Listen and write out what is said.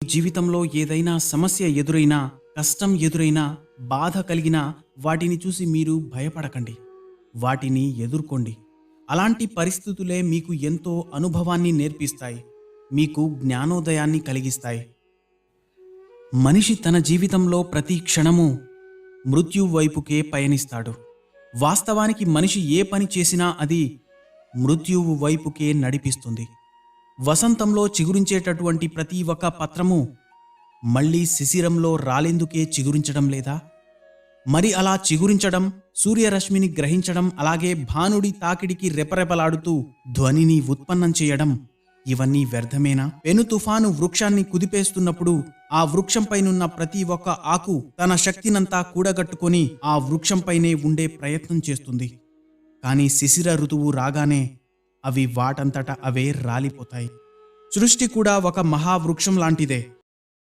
జీవితంలో ఏదైనా సమస్య ఎదురైనా, కష్టం ఎదురైనా, బాధ కలిగినా వాటిని చూసి మీరు భయపడకండి. వాటిని ఎదుర్కోండి. అలాంటి పరిస్థితులే మీకు ఎంతో అనుభవాన్ని నేర్పిస్తాయి. మీకు జ్ఞానోదయాన్ని కలిగిస్తాయి. మనిషి తన జీవితంలో ప్రతి క్షణము మృత్యువు వైపుకే పయనిస్తాడు. వాస్తవానికి మనిషి ఏ పని చేసినా అది మృత్యువు వైపుకే నడిపిస్తుంది. వసంతంలో చిగురించేటటువంటి ప్రతి ఒక్క పత్రము మళ్ళీ శిశిరంలో రాలేందుకే చిగురించడం లేదా? మరి అలా చిగురించడం, సూర్యరశ్మిని గ్రహించడం, అలాగే భానుడి తాకిడికి రెపరెపలాడుతూ ధ్వనిని ఉత్పన్నం చేయడం, ఇవన్నీ వ్యర్థమేనా? పెను తుఫాను వృక్షాన్ని కుదిపేస్తున్నప్పుడు ఆ వృక్షంపైనున్న ప్రతి ఒక్క ఆకు తన శక్తినంతా కూడగట్టుకొని ఆ వృక్షంపైనే ఉండే ప్రయత్నం చేస్తుంది. కానీ శిశిర ఋతువు రాగానే అవి వాటంతట అవే రాలిపోతాయి. సృష్టి కూడా ఒక మహావృక్షం లాంటిదే.